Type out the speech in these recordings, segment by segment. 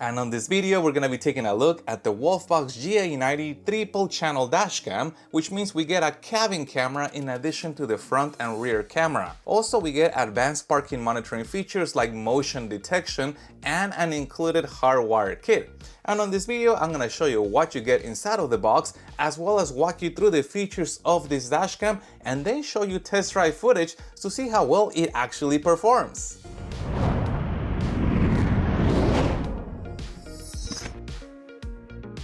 And on this video, we're going to be taking a look at the WOLFBOX G890 triple channel dashcam, which means we get a cabin camera in addition to the front and rear camera. Also, we get advanced parking monitoring features like motion detection and an included hardwire kit. And on this video, I'm going to show you what you get inside of the box, as well as walk you through the features of this dashcam, and then show you test drive footage to see how well it actually performs.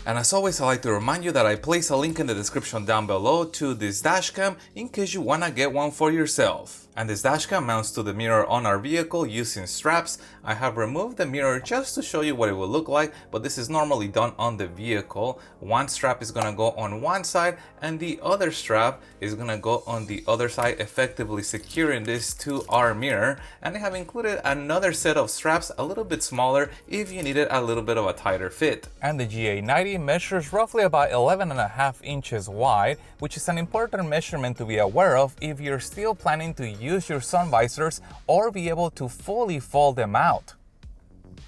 And as always, I like to remind you that I place a link in the description down below to this dashcam in case you wanna get one for yourself. And this dashcam mounts to the mirror on our vehicle using straps. I have removed the mirror just to show you what it will look like, but this is normally done on the vehicle. One strap is gonna go on one side and the other strap is gonna go on the other side, effectively securing this to our mirror. And I have included another set of straps a little bit smaller if you needed a little bit of a tighter fit. And the G890 measures roughly about 11.5 inches wide, which is an important measurement to be aware of if you're still planning to use your sun visors or be able to fully fold them out.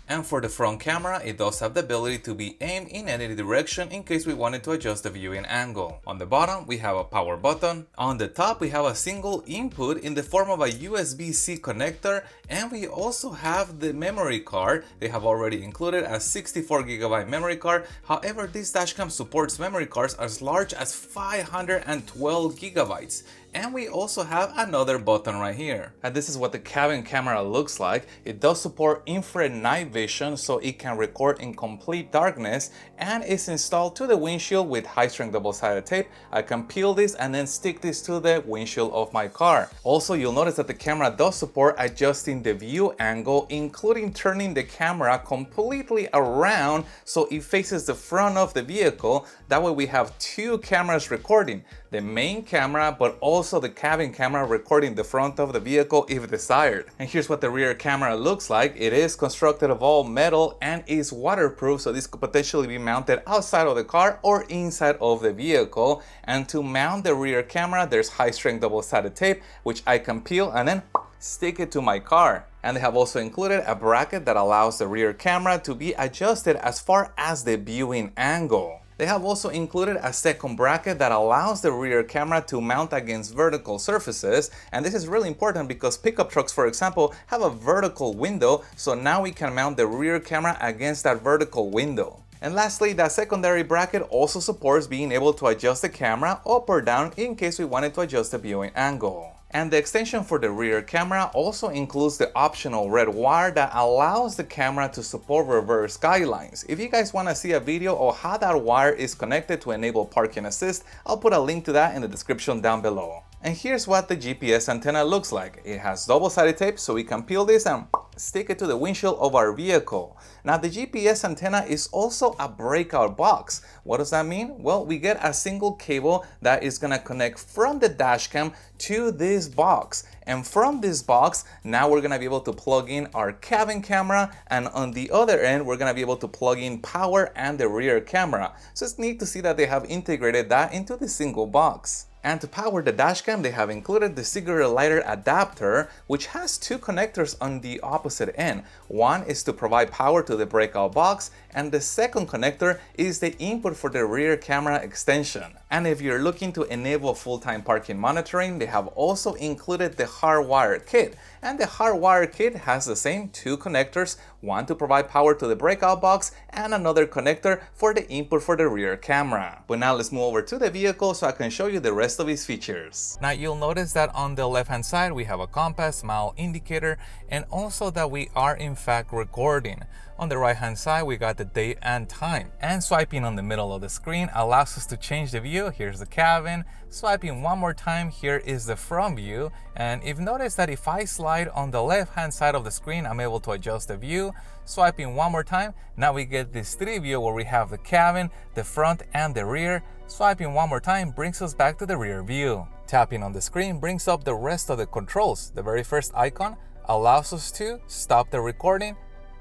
And for the front camera, it does have the ability to be aimed in any direction in case we wanted to adjust the viewing angle. On the bottom, we have a power button. On the top, we have a single input in the form of a USB-C connector, and we also have the memory card. They have already included a 64GB memory card. However, this dashcam supports memory cards as large as 512GB. And we also have another button right here. And this is what the cabin camera looks like. It does support infrared night vision, so it can record in complete darkness, and is installed to the windshield with high-strength double-sided tape. I can peel this and then stick this to the windshield of my car. Also, you'll notice that the camera does support adjusting the view angle, including turning the camera completely around so it faces the front of the vehicle. That way we have two cameras recording, the main camera, but also the cabin camera recording the front of the vehicle if desired. And here's what the rear camera looks like. It is constructed of all metal and is waterproof, so this could potentially be mounted outside of the car or inside of the vehicle. And to mount the rear camera, there's high-strength double-sided tape, which I can peel and then stick it to my car. And they have also included a bracket that allows the rear camera to be adjusted as far as the viewing angle. They have also included a second bracket that allows the rear camera to mount against vertical surfaces, and this is really important because pickup trucks, for example, have a vertical window, so now we can mount the rear camera against that vertical window. And lastly, that secondary bracket also supports being able to adjust the camera up or down in case we wanted to adjust the viewing angle. And the extension for the rear camera also includes the optional red wire that allows the camera to support reverse guidelines. If you guys want to see a video of how that wire is connected to enable parking assist, I'll put a link to that in the description down below. And here's what the GPS antenna looks like. It has double-sided tape, so we can peel this and stick it to the windshield of our vehicle. Now, the GPS antenna is also a breakout box. What does that mean? Well, we get a single cable that is gonna connect from the dashcam to this box. And from this box, now we're gonna be able to plug in our cabin camera, and on the other end, we're gonna be able to plug in power and the rear camera. So it's neat to see that they have integrated that into the single box. And to power the dashcam, they have included the cigarette lighter adapter, which has two connectors on the opposite end. One is to provide power to the breakout box, and the second connector is the input for the rear camera extension. And if you're looking to enable full-time parking monitoring, they have also included the hardwire kit. And the hardwire kit has the same two connectors, one to provide power to the breakout box and another connector for the input for the rear camera. But now let's move over to the vehicle so I can show you the rest of its features. Now you'll notice that on the left-hand side we have a compass, mile indicator, and also that we are in fact recording. On the right-hand side, we got the date and time. And swiping on the middle of the screen allows us to change the view. Here's the cabin. Swiping one more time, here is the front view. And you've noticed that if I slide on the left-hand side of the screen, I'm able to adjust the view. Swiping one more time, now we get this 3D view where we have the cabin, the front, and the rear. Swiping one more time brings us back to the rear view. Tapping on the screen brings up the rest of the controls. The very first icon allows us to stop the recording.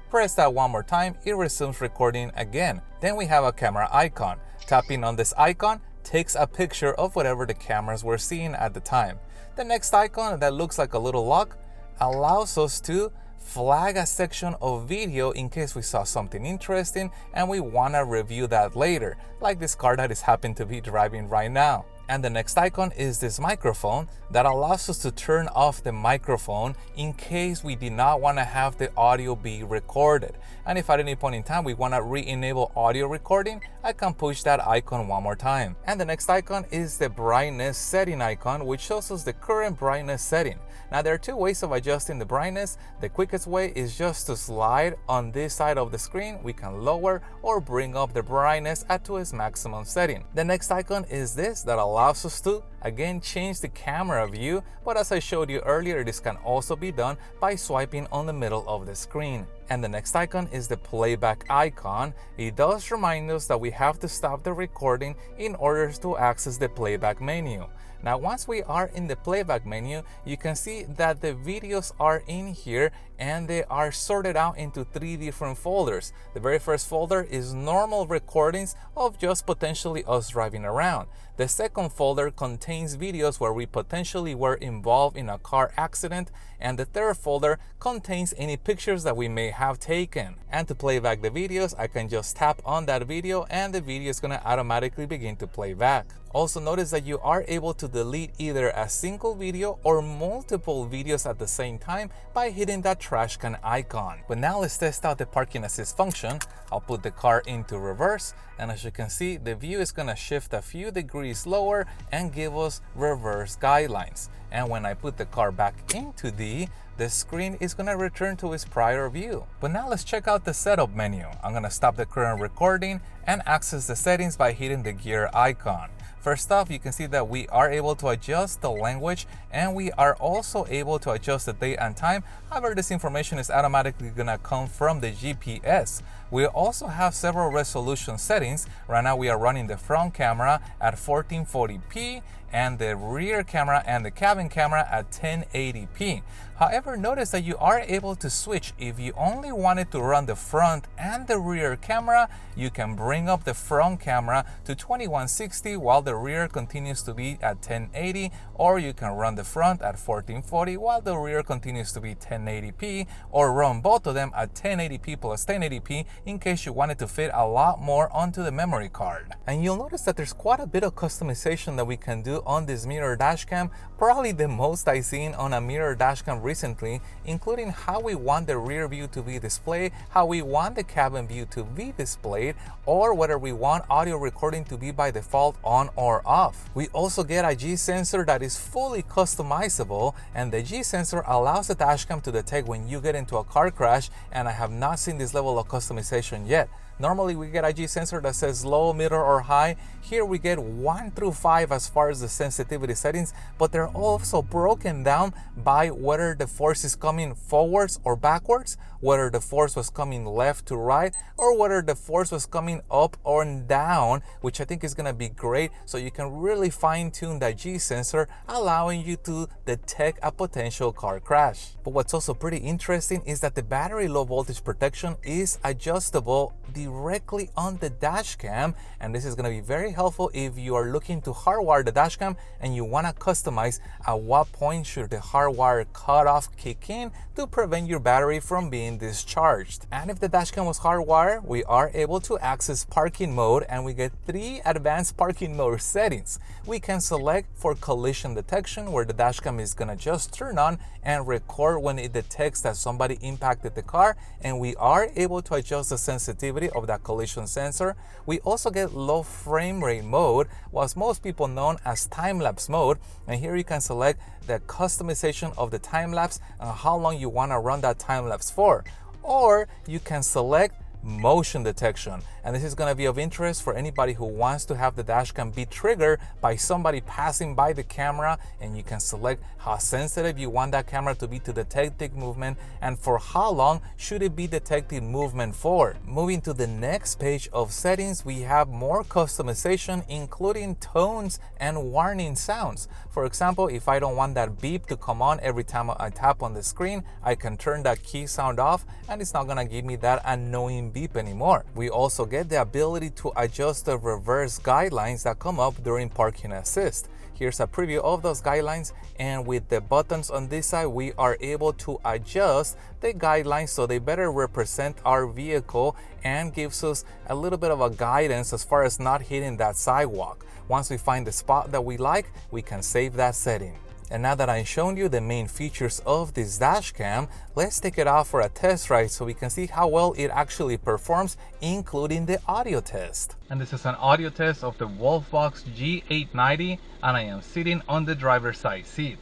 Press that one more time, it resumes recording again. Then we have a camera icon. Tapping on this icon takes a picture of whatever the cameras were seeing at the time. The next icon that looks like a little lock allows us to flag a section of video in case we saw something interesting and we want to review that later, like this car that is happening to be driving right now. And the next icon is this microphone that allows us to turn off the microphone in case we did not want to have the audio be recorded. And if at any point in time we want to re-enable audio recording, I can push that icon one more time. And the next icon is the brightness setting icon, which shows us the current brightness setting. Now there are two ways of adjusting the brightness. The quickest way is just to slide on this side of the screen. We can lower or bring up the brightness to its maximum setting. The next icon is this that allows us to again change the camera view, but as I showed you earlier, this can also be done by swiping on the middle of the screen. And the next icon is the playback icon. It does remind us that we have to stop the recording in order to access the playback menu. Now once we are in the playback menu, you can see that the videos are in here and they are sorted out into 3 different folders. The very first folder is normal recordings of just potentially us driving around. The second folder contains videos where we potentially were involved in a car accident, and the third folder contains any pictures that we may have taken. And to play back the videos, I can just tap on that video and the video is going to automatically begin to play back. Also notice that you are able to delete either a single video or multiple videos at the same time by hitting that trash can icon. But now let's test out the parking assist function. I'll put the car into reverse, and as you can see, the view is going to shift a few degrees lower and give us reverse guidelines. And when I put the car back into D, the screen is going to return to its prior view. But now let's check out the setup menu. I'm going to stop the current recording and access the settings by hitting the gear icon. First off, you can see that we are able to adjust the language and we are also able to adjust the date and time. However, this information is automatically gonna come from the GPS. We also have several resolution settings. Right now we are running the front camera at 1440p and the rear camera and the cabin camera at 1080p. However, notice that you are able to switch. If you only wanted to run the front and the rear camera, you can bring up the front camera to 2160 while the rear continues to be at 1080, or you can run the front at 1440 while the rear continues to be 1080p, or run both of them at 1080p plus 1080p in case you wanted to fit a lot more onto the memory card. And you'll notice that there's quite a bit of customization that we can do on this mirror dashcam, probably the most I've seen on a mirror dashcam recently, including how we want the rear view to be displayed, how we want the cabin view to be displayed, or whether we want audio recording to be by default on or off. We also get a G sensor that is fully customizable, and the G sensor allows the dashcam to detect when you get into a car crash, and I have not seen this level of customization yet. Normally we get a G sensor that says low, middle, or high. Here we get 1 through 5 as far as the sensitivity settings, but they're also broken down by whether the force is coming forwards or backwards, whether the force was coming left to right, or whether the force was coming up or down, which I think is gonna be great. So you can really fine tune that G sensor, allowing you to detect a potential car crash. But what's also pretty interesting is that the battery low voltage protection is adjustable directly on the dash cam, and this is going to be very helpful if you are looking to hardwire the dash cam and you want to customize at what point should the hardwire cutoff kick in to prevent your battery from being discharged. And if the dash cam was hardwired, we are able to access parking mode, and we get 3 advanced parking mode settings. We can select for collision detection, where the dash cam is going to just turn on and record when it detects that somebody impacted the car, and we are able to adjust the sensitivity of that collision sensor. We also get low frame rate mode, what's most people known as time-lapse mode, and here you can select the customization of the time-lapse and how long you want to run that time-lapse for. Or you can select motion detection, and this is going to be of interest for anybody who wants to have the dashcam be triggered by somebody passing by the camera, and you can select how sensitive you want that camera to be to detecting movement and for how long should it be detecting movement for. Moving to the next page of settings, we have more customization, including tones and warning sounds. For example, if I don't want that beep to come on every time I tap on the screen, I can turn that key sound off and it's not going to give me that annoying beep anymore. We also get the ability to adjust the reverse guidelines that come up during parking assist. Here's a preview of those guidelines, and with the buttons on this side, we are able to adjust the guidelines so they better represent our vehicle and gives us a little bit of a guidance as far as not hitting that sidewalk. Once we find the spot that we like, we can save that setting. And now that I've shown you the main features of this dash cam, let's take it out for a test ride so we can see how well it actually performs, including the audio test. And this is an audio test of the WOLFBOX G890, and I am sitting on the driver's side seat.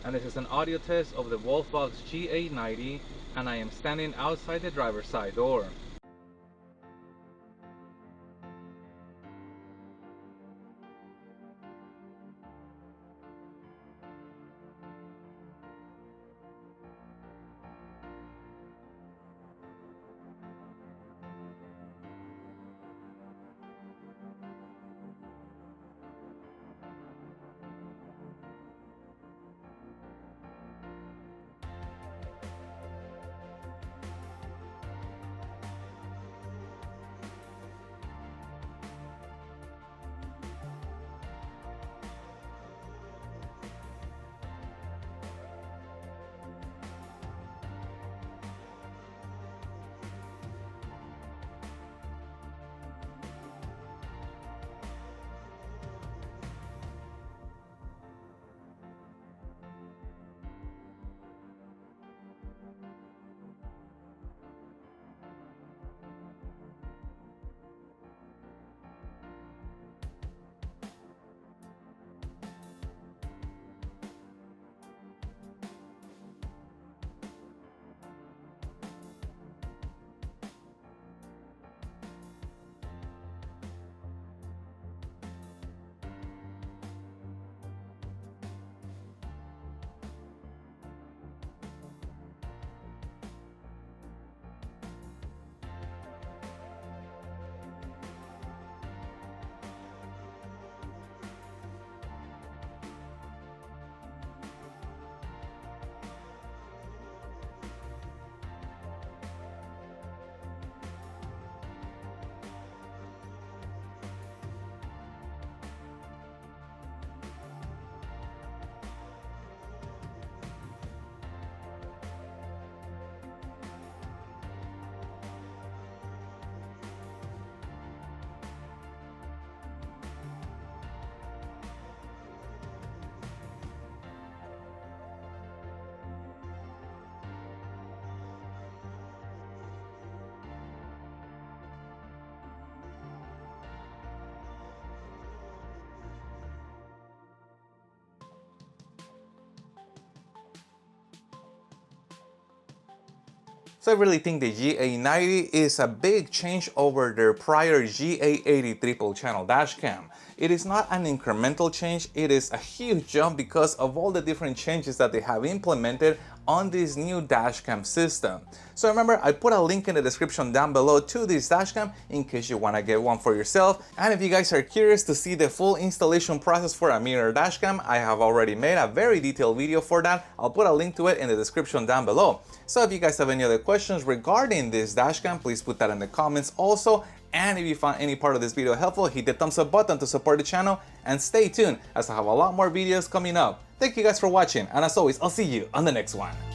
And this is an audio test of the WOLFBOX G890, and I am standing outside the driver's side door. So I really think the G890 is a big change over their prior G880 triple channel dashcam. It is not an incremental change, it is a huge jump because of all the different changes that they have implemented on this new dashcam system. So remember, I put a link in the description down below to this dashcam in case you want to get one for yourself. And if you guys are curious to see the full installation process for a mirror dashcam, I have already made a very detailed video for that. I'll put a link to it in the description down below. So if you guys have any other questions regarding this dashcam, please put that in the comments also. And if you found any part of this video helpful, hit the thumbs up button to support the channel and stay tuned as I have a lot more videos coming up. Thank you guys for watching, and as always, I'll see you on the next one.